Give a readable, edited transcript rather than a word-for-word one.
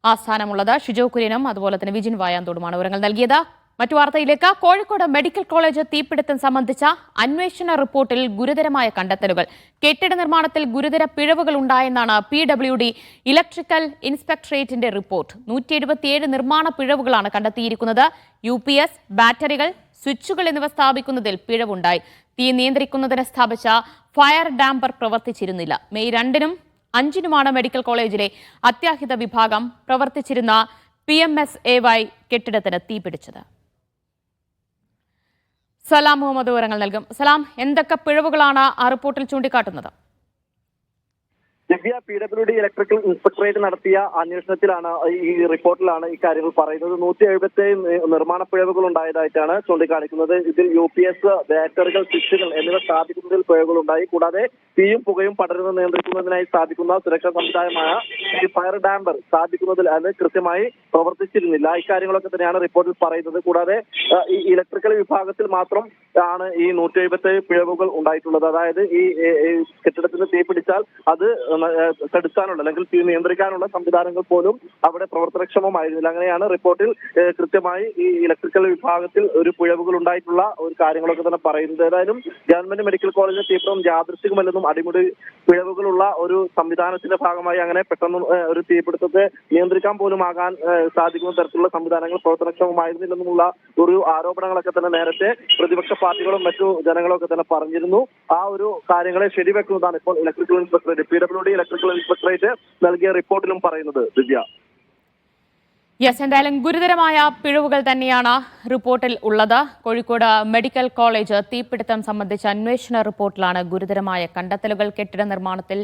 ആസ്ഥാനമുള്ളത്. ഷിജോ കുര്യനും അതുപോലെ തന്നെ വിജിൻ വായാന്തോടുമാണ് വിവരങ്ങൾ നൽകിയത്. മറ്റു വാർത്തയിലേക്ക്. കോഴിക്കോട് മെഡിക്കൽ കോളേജ് തീപിടുത്തം സംബന്ധിച്ച അന്വേഷണ റിപ്പോർട്ടിൽ ഗുരുതരമായ കണ്ടെത്തലുകൾ. കെട്ടിട നിർമ്മാണത്തിൽ ഗുരുതര പിഴവുകൾ ഉണ്ടായെന്നാണ് PWD ഇലക്ട്രിക്കൽ ഇൻസ്പെക്ടറേറ്റിന്റെ റിപ്പോർട്ട്. 177 നിർമ്മാണ പിഴവുകളാണ് കണ്ടെത്തിയിരിക്കുന്നത്. UPS, ബാറ്ററികൾ, സ്വിച്ചുകൾ എന്നിവ സ്ഥാപിക്കുന്നതിൽ പിഴവുണ്ടായി. തീ നിയന്ത്രിക്കുന്നതിന് സ്ഥാപിച്ച ഫയർ ഡാമ്പർ പ്രവർത്തിച്ചിരുന്നില്ല. മെയ് 2-നും 5-നുമാണ് മെഡിക്കൽ കോളേജിലെ അത്യാഹിത വിഭാഗം പ്രവർത്തിച്ചിരുന്ന PMSAY കെട്ടിടത്തിന് തീപിടിച്ചത്. സലാം മുഹമ്മദ് വിവരങ്ങൾ നൽകും. സലാം, എന്തൊക്കെ പിഴവുകളാണ് ആ റിപ്പോർട്ടിൽ ചൂണ്ടിക്കാട്ടുന്നത്? ദിവ്യ, PWD ഇലക്ട്രിക്കൽ ഇൻസ്പെക്ടറേറ്റ് നടത്തിയ അന്വേഷണത്തിലാണ് ഈ റിപ്പോർട്ടിലാണ് ഈ കാര്യങ്ങൾ പറയുന്നത്. 177 നിർമ്മാണ പിഴവുകൾ ഉണ്ടായതായിട്ടാണ് ചൂണ്ടിക്കാണിക്കുന്നത്. ഇതിൽ UPS, ബാറ്ററികൾ, സ്വിച്ചുകൾ എന്നിവ സ്ഥാപിക്കുന്നതിൽ പിഴവുകൾ ഉണ്ടായി. കൂടാതെ തീയും പുകയും പടരുന്നത് നിയന്ത്രിക്കുന്നതിനായി സ്ഥാപിക്കുന്ന സുരക്ഷാ സംവിധാനമായ ഈ ഫയർ ഡാമ്പർ സ്ഥാപിക്കുന്നതിൽ അത് കൃത്യമായി പ്രവർത്തിച്ചിരുന്നില്ല. ഇക്കാര്യങ്ങളൊക്കെ തന്നെയാണ് റിപ്പോർട്ടിൽ പറയുന്നത്. കൂടാതെ ഈ ഇലക്ട്രിക്കൽ വിഭാഗത്തിൽ മാത്രം ആണ് ഈ 177 പിഴവുകൾ ഉണ്ടായിട്ടുള്ളത്. അതായത് ഈ കെട്ടിടത്തിന് തീ പിടിച്ചാൽ അത് തടുക്കാനുള്ള അല്ലെങ്കിൽ തീ നിയന്ത്രിക്കാനുള്ള സംവിധാനങ്ങൾ പോലും അവിടെ പ്രവർത്തനക്ഷമമായിരുന്നില്ല. അങ്ങനെയാണ് റിപ്പോർട്ടിൽ കൃത്യമായി ഈ ഇലക്ട്രിക്കൽ വിഭാഗത്തിൽ ഒരു പിഴവുകൾ ഉണ്ടായിട്ടുള്ള ഒരു കാര്യങ്ങളൊക്കെ തന്നെ പറയുന്നത്. ഏതായാലും ഗവൺമെന്റ് മെഡിക്കൽ കോളേജിലെ തീപിടുത്തം യാദൃശ്ചികമല്ലെന്നും അടിമുടി പിഴവുകളുള്ള ഒരു സംവിധാനത്തിന്റെ ഭാഗമായി അങ്ങനെ പെട്ടെന്ന് ഒരു തീപിടുത്തത്തെ നിയന്ത്രിക്കാൻ പോലും ആകാൻ സാധിക്കുന്ന തരത്തിലുള്ള സംവിധാനങ്ങൾ പ്രവർത്തനക്ഷമമായിരുന്നില്ലെന്നുമുള്ള ഒരു ആരോപണങ്ങളൊക്കെ തന്നെ നേരത്തെ പ്രതിപക്ഷ പാർട്ടികളും മറ്റു ജനങ്ങളും ഒക്കെ തന്നെ പറഞ്ഞിരുന്നു. ആ ഒരു കാര്യങ്ങളെ ശരിവെക്കുന്നതാണ് ഇപ്പോൾ electrical inspectorate PWD electrical inspectorate നൽകിയ റിപ്പോർട്ടിലും പറയുന്നത്. ദിവ്യ, എന്തായാലും ഗുരുതരമായ പിഴവുകൾ തന്നെയാണ് റിപ്പോർട്ടിൽ ഉള്ളത്. കോഴിക്കോട് മെഡിക്കൽ കോളേജ് തീപിടുത്തം സംബന്ധിച്ച അന്വേഷണ റിപ്പോർട്ടിലാണ് ഗുരുതരമായ കണ്ടെത്തലുകൾ. കെട്ടിട നിർമ്മാണത്തിൽ